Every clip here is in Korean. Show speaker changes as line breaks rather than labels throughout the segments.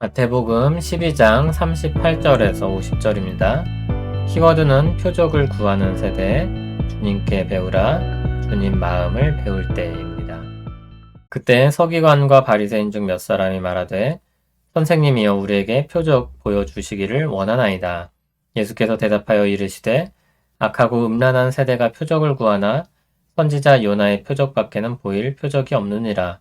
마태복음 12장 38절에서 50절입니다. 키워드는 표적을 구하는 세대, 주님께 배우라, 주님 마음을 배울 때입니다. 그때 서기관과 바리새인 중 몇 사람이 말하되 선생님이여 우리에게 표적 보여주시기를 원하나이다. 예수께서 대답하여 이르시되 악하고 음란한 세대가 표적을 구하나 선지자 요나의 표적밖에는 보일 표적이 없느니라.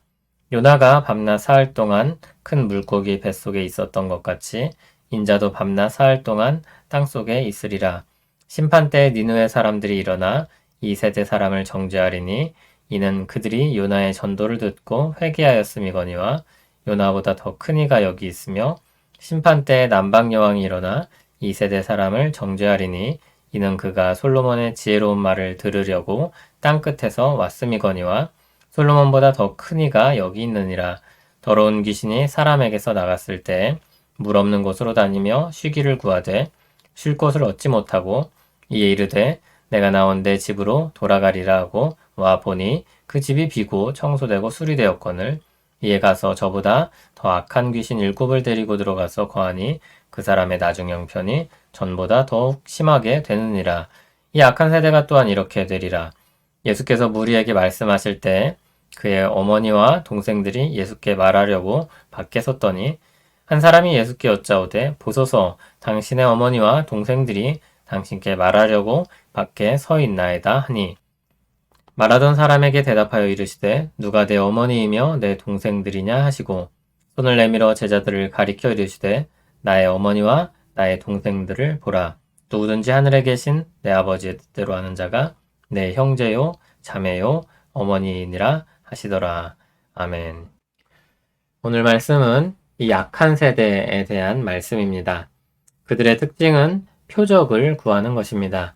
요나가 밤낮 사흘 동안 큰 물고기 뱃속에 있었던 것 같이 인자도 밤낮 사흘 동안 땅속에 있으리라. 심판 때 니느웨 사람들이 일어나 이 세대 사람을 정죄하리니 이는 그들이 요나의 전도를 듣고 회개하였음이거니와 요나보다 더 큰 이가 여기 있으며 심판 때 남방 여왕이 일어나 이 세대 사람을 정죄하리니 이는 그가 솔로몬의 지혜로운 말을 들으려고 땅 끝에서 왔음이거니와 솔로몬보다 더 큰 이가 여기 있느니라. 더러운 귀신이 사람에게서 나갔을 때 물 없는 곳으로 다니며 쉬기를 구하되 쉴 곳을 얻지 못하고 이에 이르되 내가 나온 내 집으로 돌아가리라 하고 와 보니 그 집이 비고 청소되고 수리되었거늘 이에 가서 저보다 더 악한 귀신 7을 데리고 들어가서 거하니 그 사람의 나중 형편이 전보다 더욱 심하게 되느니라. 이 악한 세대가 또한 이렇게 되리라. 예수께서 무리에게 말씀하실 때 그의 어머니와 동생들이 예수께 말하려고 밖에 섰더니 한 사람이 예수께 여짜오되 보소서 당신의 어머니와 동생들이 당신께 말하려고 밖에 서 있나이다 하니 말하던 사람에게 대답하여 이르시되 누가 내 어머니이며 내 동생들이냐 하시고 손을 내밀어 제자들을 가리켜 이르시되 나의 어머니와 나의 동생들을 보라. 누구든지 하늘에 계신 내 아버지의 뜻대로 하는 자가 내 형제요 자매요 어머니이니라 하시더라. 아멘. 오늘 말씀은 이 약한 세대에 대한 말씀입니다. 그들의 특징은 표적을 구하는 것입니다.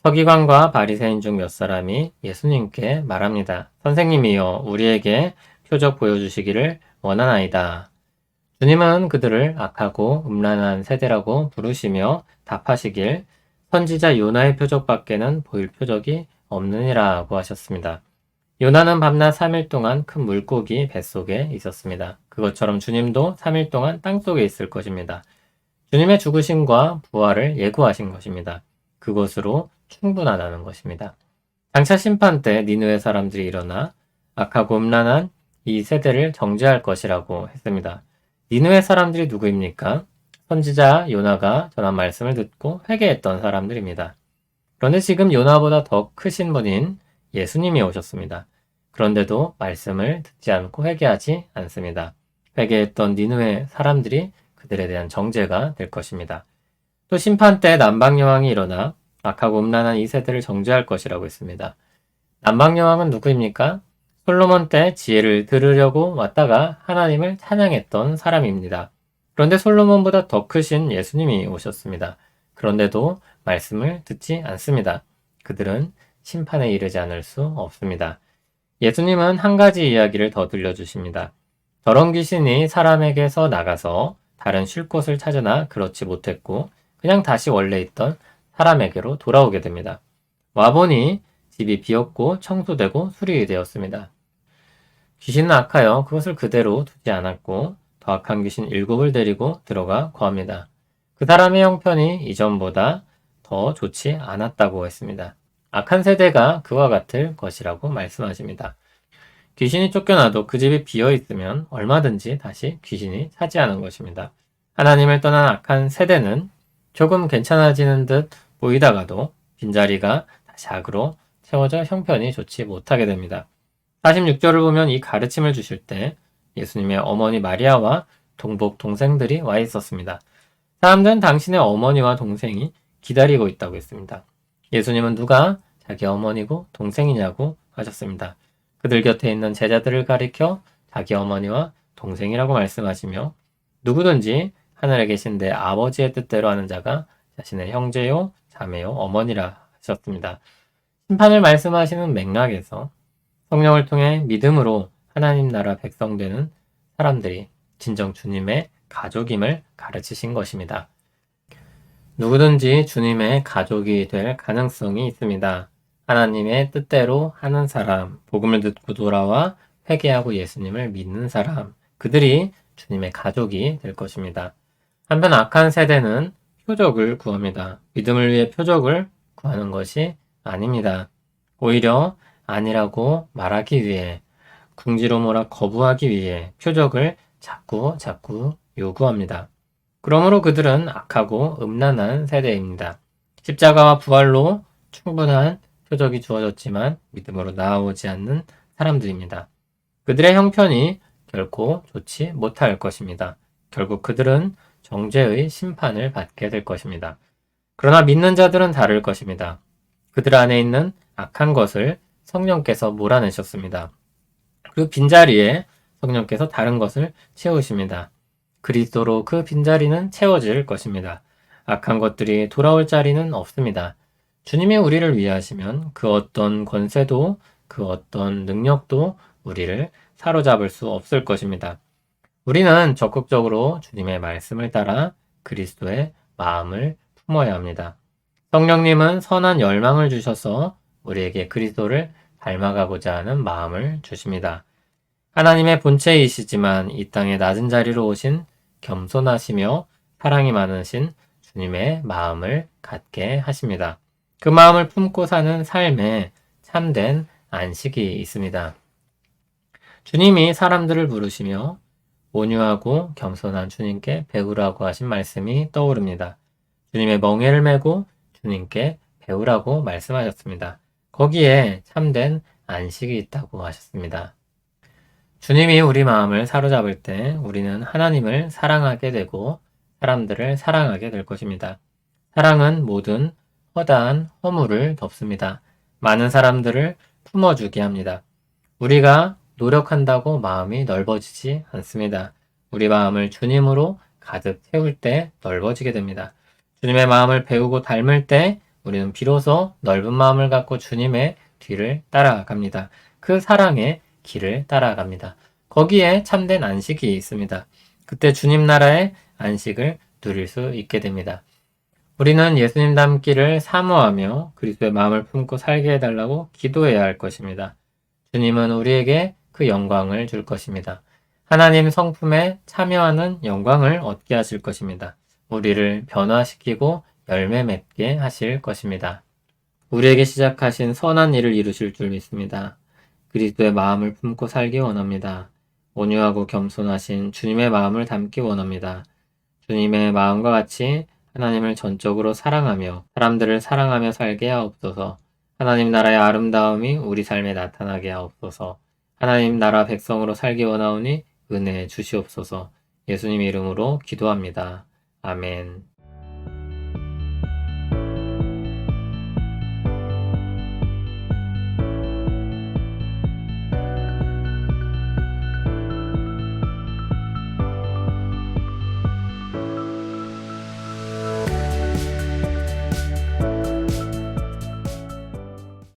서기관과 바리새인 중 몇 사람이 예수님께 말합니다. 선생님이여 우리에게 표적 보여주시기를 원하나이다. 주님은 그들을 악하고 음란한 세대라고 부르시며 답하시길 선지자 요나의 표적밖에는 보일 표적이 없느니라고 하셨습니다. 요나는 밤낮 3일 동안 큰 물고기 뱃속에 있었습니다. 그것처럼 주님도 3일 동안 땅속에 있을 것입니다. 주님의 죽으심과 부활을 예고하신 것입니다. 그것으로 충분하다는 것입니다. 장차 심판 때 니느웨 사람들이 일어나 악하고 음란한 이 세대를 정죄할 것이라고 했습니다. 니느웨 사람들이 누구입니까? 선지자 요나가 전한 말씀을 듣고 회개했던 사람들입니다. 그런데 지금 요나보다 더 크신 분인 예수님이 오셨습니다. 그런데도 말씀을 듣지 않고 회개하지 않습니다. 회개했던 니느웨 사람들이 그들에 대한 정죄가 될 것입니다. 또 심판 때 남방 여왕이 일어나 악하고 음란한 이 세대를 정죄할 것이라고 했습니다. 남방 여왕은 누구입니까? 솔로몬 때 지혜를 들으려고 왔다가 하나님을 찬양했던 사람입니다. 그런데 솔로몬보다 더 크신 예수님이 오셨습니다. 그런데도 말씀을 듣지 않습니다. 그들은 심판에 이르지 않을 수 없습니다. 예수님은 한 가지 이야기를 더 들려주십니다. 더러운 귀신이 사람에게서 나가서 다른 쉴 곳을 찾으나 그렇지 못했고 그냥 다시 원래 있던 사람에게로 돌아오게 됩니다. 와보니 집이 비었고 청소되고 수리되었습니다. 귀신은 악하여 그것을 그대로 두지 않았고 더 악한 귀신 7을 데리고 들어가 거합니다. 그 사람의 형편이 이전보다 더 좋지 않았다고 했습니다. 악한 세대가 그와 같을 것이라고 말씀하십니다. 귀신이 쫓겨나도 그 집이 비어 있으면 얼마든지 다시 귀신이 차지하는 것입니다. 하나님을 떠난 악한 세대는 조금 괜찮아지는 듯 보이다가도 빈자리가 다시 악으로 채워져 형편이 좋지 못하게 됩니다. 46절을 보면 이 가르침을 주실 때 예수님의 어머니 마리아와 동복 동생들이 와 있었습니다. 사람들은 당신의 어머니와 동생이 기다리고 있다고 했습니다. 예수님은 누가 자기 어머니고 동생이냐고 하셨습니다. 그들 곁에 있는 제자들을 가리켜 자기 어머니와 동생이라고 말씀하시며 누구든지 하늘에 계신 내 아버지의 뜻대로 하는 자가 자신의 형제요, 자매요, 어머니라 하셨습니다. 심판을 말씀하시는 맥락에서 성령을 통해 믿음으로 하나님 나라 백성 되는 사람들이 진정 주님의 가족임을 가르치신 것입니다. 누구든지 주님의 가족이 될 가능성이 있습니다. 하나님의 뜻대로 하는 사람, 복음을 듣고 돌아와 회개하고 예수님을 믿는 사람, 그들이 주님의 가족이 될 것입니다. 한편 악한 세대는 표적을 구합니다. 믿음을 위해 표적을 구하는 것이 아닙니다. 오히려 아니라고 말하기 위해, 궁지로 몰아 거부하기 위해 표적을 자꾸 요구합니다. 그러므로 그들은 악하고 음란한 세대입니다. 십자가와 부활로 충분한 표적이 주어졌지만 믿음으로 나아오지 않는 사람들입니다. 그들의 형편이 결코 좋지 못할 것입니다. 결국 그들은 정죄의 심판을 받게 될 것입니다. 그러나 믿는 자들은 다를 것입니다. 그들 안에 있는 악한 것을 성령께서 몰아내셨습니다. 그 빈자리에 성령께서 다른 것을 채우십니다. 그리스도로 그 빈자리는 채워질 것입니다. 악한 것들이 돌아올 자리는 없습니다. 주님이 우리를 위하시면 그 어떤 권세도 그 어떤 능력도 우리를 사로잡을 수 없을 것입니다. 우리는 적극적으로 주님의 말씀을 따라 그리스도의 마음을 품어야 합니다. 성령님은 선한 열망을 주셔서 우리에게 그리스도를 닮아가고자 하는 마음을 주십니다. 하나님의 본체이시지만 이 땅의 낮은 자리로 오신 겸손하시며 사랑이 많으신 주님의 마음을 갖게 하십니다. 그 마음을 품고 사는 삶에 참된 안식이 있습니다. 주님이 사람들을 부르시며 온유하고 겸손한 주님께 배우라고 하신 말씀이 떠오릅니다. 주님의 멍에를 메고 주님께 배우라고 말씀하셨습니다. 거기에 참된 안식이 있다고 하셨습니다. 주님이 우리 마음을 사로잡을 때 우리는 하나님을 사랑하게 되고 사람들을 사랑하게 될 것입니다. 사랑은 모든 허다한 허물을 덮습니다. 많은 사람들을 품어주게 합니다. 우리가 노력한다고 마음이 넓어지지 않습니다. 우리 마음을 주님으로 가득 채울 때 넓어지게 됩니다. 주님의 마음을 배우고 닮을 때 우리는 비로소 넓은 마음을 갖고 주님의 뒤를 따라갑니다. 그 사랑의 길을 따라갑니다. 거기에 참된 안식이 있습니다. 그때 주님 나라의 안식을 누릴 수 있게 됩니다. 우리는 예수님 닮기를 사모하며 그리스도의 마음을 품고 살게 해달라고 기도해야 할 것입니다. 주님은 우리에게 그 영광을 줄 것입니다. 하나님 성품에 참여하는 영광을 얻게 하실 것입니다. 우리를 변화시키고 열매 맺게 하실 것입니다. 우리에게 시작하신 선한 일을 이루실 줄 믿습니다. 그리스도의 마음을 품고 살기 원합니다. 온유하고 겸손하신 주님의 마음을 담기 원합니다. 주님의 마음과 같이 하나님을 전적으로 사랑하며 사람들을 사랑하며 살게 하옵소서. 하나님 나라의 아름다움이 우리 삶에 나타나게 하옵소서. 하나님 나라 백성으로 살기 원하오니 은혜 주시옵소서. 예수님 이름으로 기도합니다. 아멘.